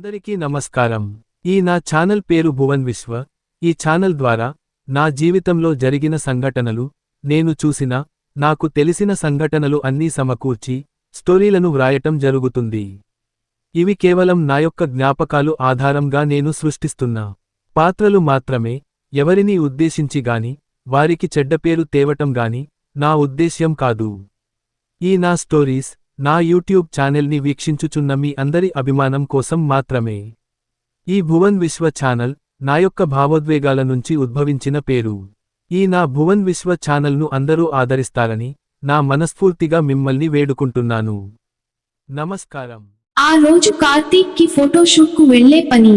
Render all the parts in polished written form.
అందరికీ నమస్కారం. నా ఛానల్ పేరు భువన్ విశ్వ. ఈ ఛానల్ ద్వారా నా జీవితంలో జరిగిన సంఘటనలు, నేను చూసిన, నాకు తెలిసిన సంఘటనలు అన్నీ సమకూర్చి స్టోరీలను వ్రాయటం జరుగుతుంది. ఇవి కేవలం నా యొక్క జ్ఞాపకాలు ఆధారంగా నేను సృష్టిస్తున్న పాత్రలు మాత్రమే. ఎవరినీ ఉద్దేశించి గాని వారికి చెడ్డ పేరు తేవటం గాని నా ఉద్దేశ్యం కాదు. నా స్టోరీస్ నా యూట్యూబ్ ఛానల్ని వీక్షించుచున్న మీ అందరి అభిమానం కోసం మాత్రమే. ఈ భువన్ విశ్వ ఛానల్ నా యొక్క భావోద్వేగాల నుంచి ఉద్భవించిన పేరు. నా భువన్ విశ్వ ఛానల్ను అందరూ ఆదరిస్తారని నా మనస్ఫూర్తిగా మిమ్మల్ని వేడుకుంటున్నాను. నమస్కారం. ఆ రోజు కార్తీక్ కి ఫోటోషూట్ కు వెళ్లే పని.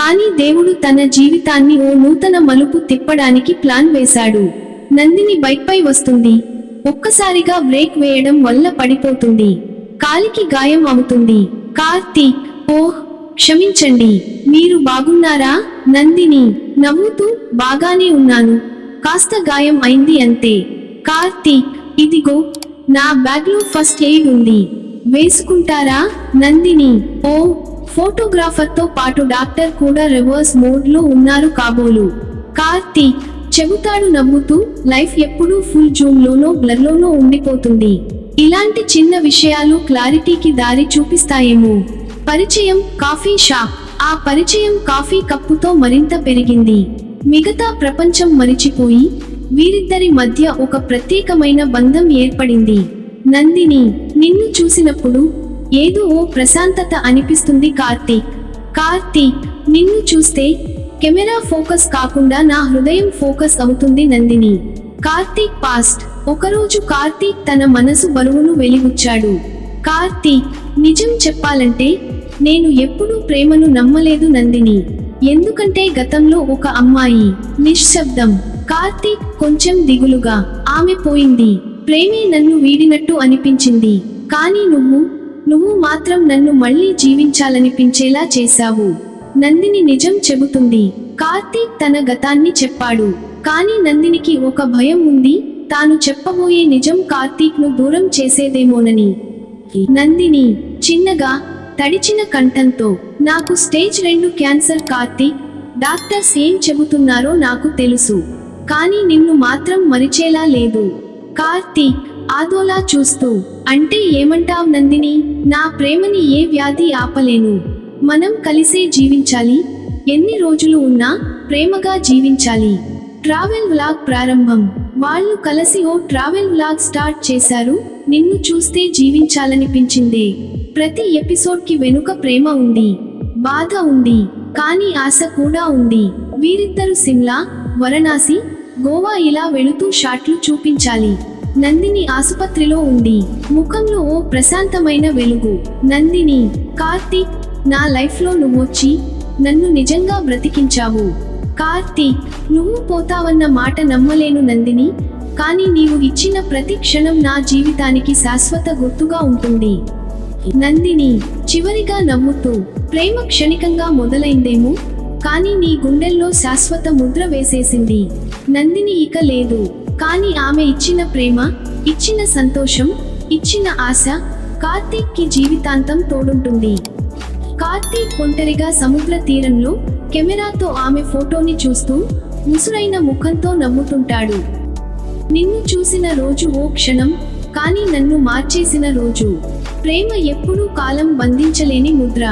కానీ దేవుడు తన జీవితాన్ని ఓ నూతన మలుపు తిప్పడానికి ప్లాన్ వేశాడు. నందిని బైక్పై వస్తుంది. ఒక్కసారిగా బ్రేక్ వేయడం వల్ల పడిపోతుంది. కాలికి గాయం అవుతుంది. కార్తీక్, ఓహ్ క్షమించండి, మీరు బాగున్నారా? నందిని నవ్వుతూ, బాగానే ఉన్నాను, కాస్త గాయం అయింది అంతే. కార్తీక్, ఇదిగో నా బ్యాగ్లో ఫస్ట్ ఎయిడ్ ఉంది, వేసుకుంటారా? నందిని, ఓ ఫోటోగ్రాఫర్తో పాటు డాక్టర్ కూడా రివర్స్ మోడ్లో ఉన్నారు కాబోలు. కార్తీక్ చెబుతాడు నవ్వుతూ, లైఫ్ ఎప్పుడూ ఫుల్ జూమ్లోనో బ్లర్లోనో ఉండిపోతుంది. ఇలాంటి చిన్న విషయాలు క్లారిటీకి దారి చూపిస్తాయేమో. పరిచయం, కాఫీ షాప్. ఆ పరిచయం కాఫీ కప్పుతో మరింత పెరిగింది. మిగతా ప్రపంచం మరిచిపోయి వీరిద్దరి మధ్య ఒక ప్రత్యేకమైన బంధం ఏర్పడింది. నందిని, నిన్ను చూసినప్పుడు ఏదో ఓ ప్రశాంతత అనిపిస్తుంది కార్తీక్. కార్తీక్, నిన్ను చూస్తే కెమెరా ఫోకస్ కాకుండా నా హృదయం ఫోకస్ అవుతుంది. నందిని. కార్తీక్ పాస్ట్. ఒకరోజు కార్తీక్ తన మనసు బరువును వెలిబుచ్చాడు. కార్తీక్, నిజం చెప్పాలంటే నేను ఎప్పుడూ ప్రేమను నమ్మలేదు నందిని. ఎందుకంటే గతంలో ఒక అమ్మాయి. నిశ్శబ్దం. కార్తీక్ కొంచెం దిగులుగా, ఆమె పోయింది. ప్రేమే నన్ను వీడినట్టు అనిపించింది. కానీ నువ్వు మాత్రం నన్ను మళ్ళీ జీవించాలనిపించేలా చేశావు. నందిని నిజం చెబుతుంది. కార్తీక్ తన గతాన్ని చెప్పాడు. కానీ నందినికి ఒక భయం ఉంది, తాను చెప్పబోయే నిజం కార్తీక్ను దూరం చేసేదేమోనని. నందిని చిన్నగా, తడిచిన కంఠంతో, నాకు స్టేజ్ 2 క్యాన్సర్ కార్తీక్. డాక్టర్స్ ఏం చెబుతున్నారో నాకు తెలుసు, కానీ నిన్ను మాత్రం మరిచేలా లేదు. కార్తీక్ ఆదోలా చూస్తూ, అంటే ఏమంటావ్ నందిని? నా ప్రేమని ఏ వ్యాధి ఆపలేను. మనం కలిసే జీవించాలి, ఎన్ని రోజులు ఉన్నా ప్రేమగా జీవించాలి. ట్రావెల్ వ్లాగ్ ప్రారంభం. వాళ్ళు కలిసి ఓ ట్రావెల్ వ్లాగ్ స్టార్ట్ చేశారు. నిన్ను చూస్తే జీవించాలనిపించిందే. ప్రతి ఎపిసోడ్కి వెనుక ప్రేమ ఉంది, బాధ ఉంది, కానీ ఆశ కూడా ఉంది. వీరిద్దరు సిమ్లా, వారణాసి, గోవా ఇలా వెళుతూ షాట్లు చూపించాలి. నందిని ఆసుపత్రిలో ఉంది. ముఖంలో ఓ ప్రశాంతమైన వెలుగు. నందిని, కార్తీక్, నా లైఫ్లో నువ్వొచ్చి నన్ను నిజంగా బ్రతికించావు. కార్తీక్, నువ్వు పోతావన్న మాట నమ్మలేను నందిని, కానీ నీవు ఇచ్చిన ప్రతి క్షణం నా జీవితానికి శాశ్వత గుర్తుగా ఉంటుంది. నందిని చివరిగా నవ్వుతూ, ప్రేమ క్షణికంగా మొదలైందేమో, కానీ నీ గుండెల్లో శాశ్వత ముద్ర వేసేసింది. నందిని ఇక లేదు, కానీ ఆమె ఇచ్చిన ప్రేమ, ఇచ్చిన సంతోషం, ఇచ్చిన ఆశ కార్తీక్ కి జీవితాంతం తోడుంటుంది. కార్తీక్ ఒంటరిగా సముద్ర తీరంలో కెమెరాతో ఆమె ఫోటోని చూస్తూ ముసురైన ముఖంతో నవ్వుతుంటాడు. నిన్ను చూసిన రోజు ఓ క్షణం, కానీ నన్ను మార్చేసిన రోజు. ప్రేమ ఎప్పుడూ కాలం బంధించలేని ముద్ర.